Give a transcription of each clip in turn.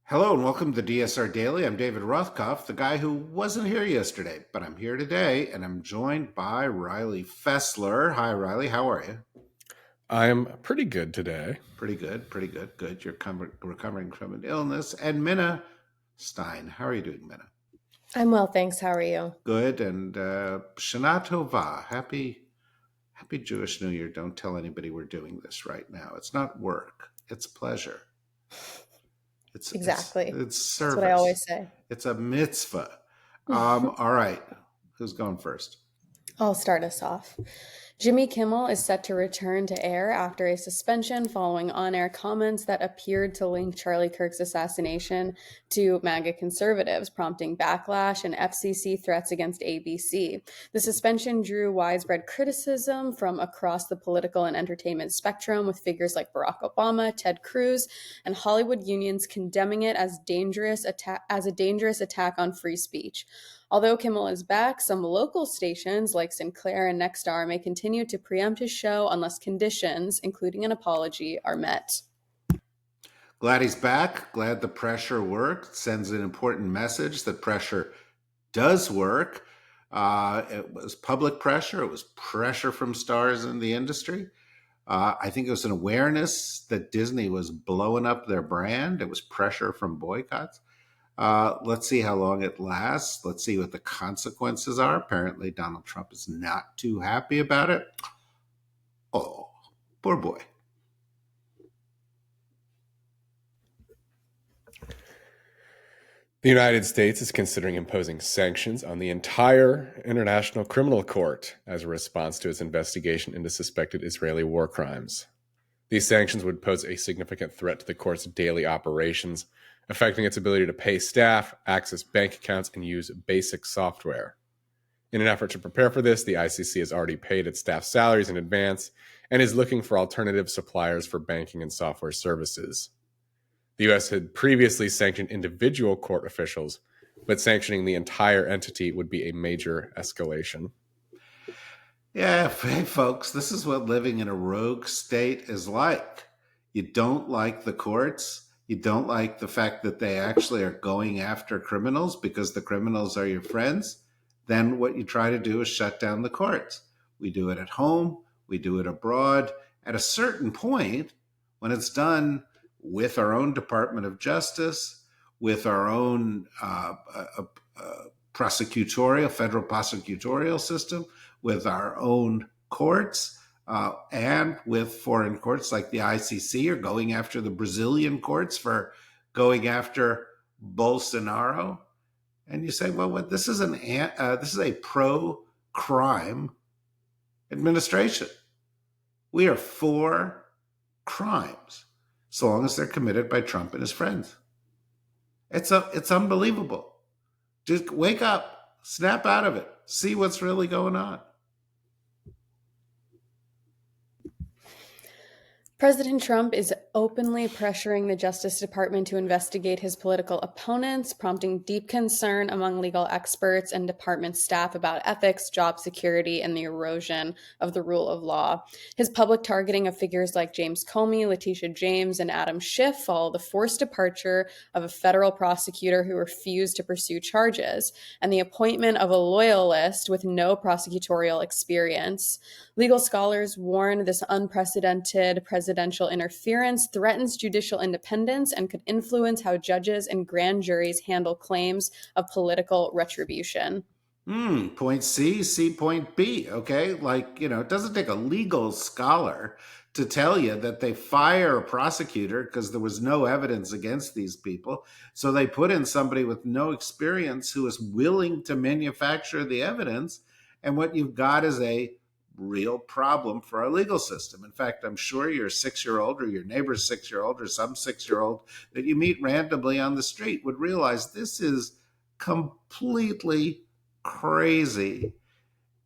Hello and welcome to DSR Daily. I'm David Rothkopf, the guy who wasn't here yesterday, but I'm here today, and I'm joined by Riley Fessler. Hi, Riley. How are you? I'm pretty good today. Pretty good. Pretty good. Good. You're recovering from an illness. And Minna Stein. How are you doing, Minna? I'm well, thanks. How are you? Good. And Shana Tova. Happy Jewish New Year. Don't tell anybody we're doing this right now. It's not work. It's pleasure. Exactly. It's That's what I service. always say. It's a mitzvah. All right. Who's going first? I'll start us off. Jimmy Kimmel is set to return to air after a suspension following on air comments that appeared to link Charlie Kirk's assassination to MAGA conservatives, prompting backlash and FCC threats against ABC. The suspension drew widespread criticism from across the political and entertainment spectrum, with figures like Barack Obama, Ted Cruz, and Hollywood unions condemning it as a dangerous attack on free speech. Although Kimmel is back, some local stations like Sinclair and Nexstar may continue to preempt his show unless conditions, including an apology, are met. Glad he's back. Glad the pressure worked. Sends an important message that pressure does work. It was public pressure. It was pressure from stars in the industry. I think it was an awareness that Disney was blowing up their brand. It was pressure from boycotts. Let's see how long it lasts. Let's see what the consequences are. Apparently, Donald Trump is not too happy about it. Oh, poor boy. The United States is considering imposing sanctions on the entire International Criminal Court as a response to its investigation into suspected Israeli war crimes. These sanctions would pose a significant threat to the court's daily operations, affecting its ability to pay staff, access bank accounts, and use basic software. In an effort to prepare for this, the ICC has already paid its staff salaries in advance and is looking for alternative suppliers for banking and software services. The U.S. had previously sanctioned individual court officials, but sanctioning the entire entity would be a major escalation. Yeah, hey, folks, this is what living in a rogue state is like. You don't like the courts. You don't like the fact that they actually are going after criminals because the criminals are your friends. Then what you try to do is shut down the courts. We do it at home. We do it abroad. At a certain point, when it's done with our own Department of Justice, with our own federal prosecutorial system, with our own courts, and with foreign courts like the ICC, or going after the Brazilian courts for going after Bolsonaro. And you say, well, this is a pro-crime administration. We are for crimes, so long as they're committed by Trump and his friends. It's unbelievable. Just wake up, snap out of it, see what's really going on. President Trump is openly pressuring the Justice Department to investigate his political opponents, prompting deep concern among legal experts and department staff about ethics, job security, and the erosion of the rule of law. His public targeting of figures like James Comey, Letitia James, and Adam Schiff follow the forced departure of a federal prosecutor who refused to pursue charges, and the appointment of a loyalist with no prosecutorial experience. Legal scholars warn this unprecedented presidential interference threatens judicial independence and could influence how judges and grand juries handle claims of political retribution. Point C, point B. Okay. It doesn't take a legal scholar to tell you that they fire a prosecutor because there was no evidence against these people. So they put in somebody with no experience who is willing to manufacture the evidence. And what you've got is a real problem for our legal system. In fact, I'm sure your 6-year-old or your neighbor's 6-year-old or some 6-year-old that you meet randomly on the street would realize this is completely crazy,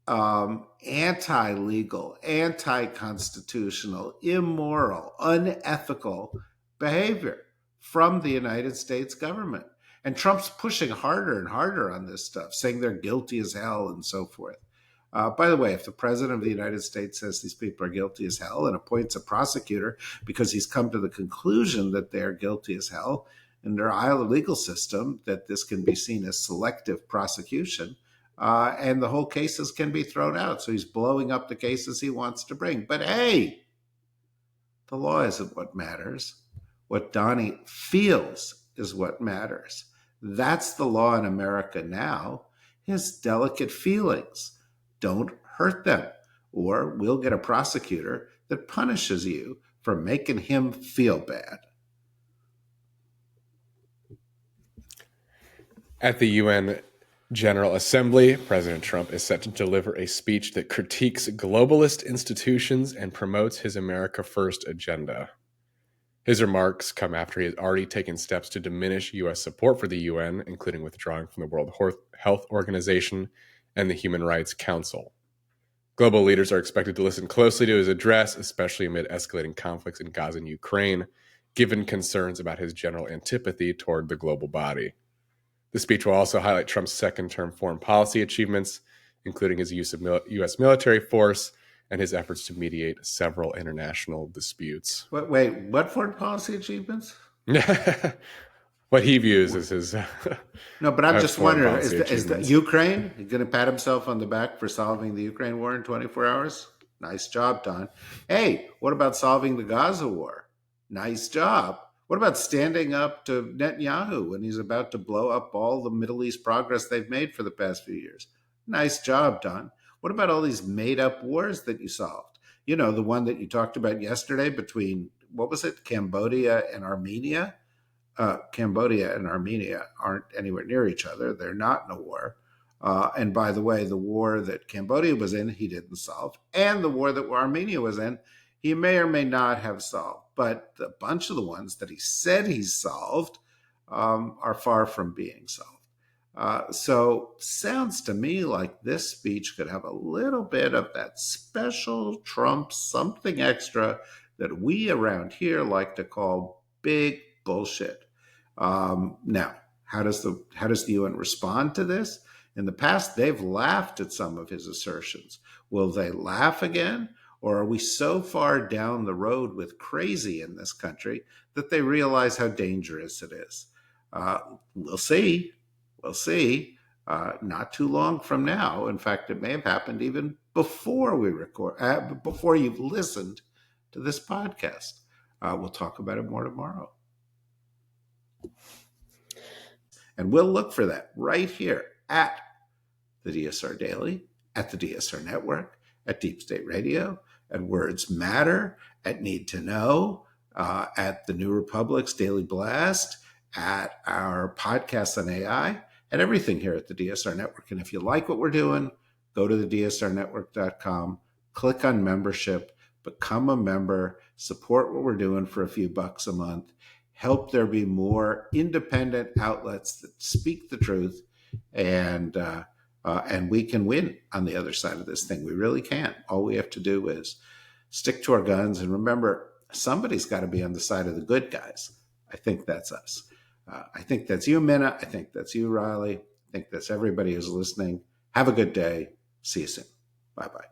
anti-legal, anti-constitutional, immoral, unethical behavior from the United States government. And Trump's pushing harder and harder on this stuff, saying they're guilty as hell and so forth. By the way, if the president of the United States says these people are guilty as hell and appoints a prosecutor because he's come to the conclusion that they're guilty as hell, under our legal system that this can be seen as selective prosecution, and the whole cases can be thrown out. So he's blowing up the cases he wants to bring. But hey, the law isn't what matters. What Donnie feels is what matters. That's the law in America now. His delicate feelings. Don't hurt them, or we'll get a prosecutor that punishes you for making him feel bad. At the UN General Assembly, President Trump is set to deliver a speech that critiques globalist institutions and promotes his America First agenda. His remarks come after he has already taken steps to diminish U.S. support for the UN, including withdrawing from the World Health Organization and the Human Rights Council. Global leaders are expected to listen closely to his address, especially amid escalating conflicts in Gaza and Ukraine, given concerns about his general antipathy toward the global body. The speech will also highlight Trump's second-term foreign policy achievements, including his use of U.S. military force and his efforts to mediate several international disputes. Wait, what foreign policy achievements? What he views as his no, but I'm just wondering, is the Ukraine going to pat himself on the back for solving the Ukraine war in 24 hours? Nice job, Don. Hey, what about solving the Gaza war? Nice job. What about standing up to Netanyahu when he's about to blow up all the Middle East progress they've made for the past few years? Nice job, Don. What about all these made-up wars that you solved? You know, the one that you talked about yesterday between, what was it, Cambodia and Armenia? Cambodia and Armenia aren't anywhere near each other. They're not in a war. And by the way, the war that Cambodia was in, he didn't solve. And the war that Armenia was in, he may or may not have solved. But a bunch of the ones that he said he solved are far from being solved. So sounds to me like this speech could have a little bit of that special Trump something extra that we around here like to call big bullshit. Now, how does the UN respond to this? In the past, they've laughed at some of his assertions. Will they laugh again? Or are we so far down the road with crazy in this country that they realize how dangerous it is? We'll see. We'll see. Not too long from now. In fact, it may have happened even before we record, before you've listened to this podcast. We'll talk about it more tomorrow. And we'll look for that right here at the DSR Daily, at the DSR Network, at Deep State Radio, at Words Matter, at Need to Know, at the New Republic's Daily Blast, at our podcast on AI, and everything here at the DSR Network. And if you like what we're doing, go to the DSRnetwork.com, click on membership, become a member, support what we're doing for a few bucks a month, help there be more independent outlets that speak the truth, and we can win on the other side of this thing. We really can. All we have to do is stick to our guns. And remember, somebody's got to be on the side of the good guys. I think that's us. I think that's you, Minna. I think that's you, Riley. I think that's everybody who's listening. Have a good day. See you soon. Bye-bye.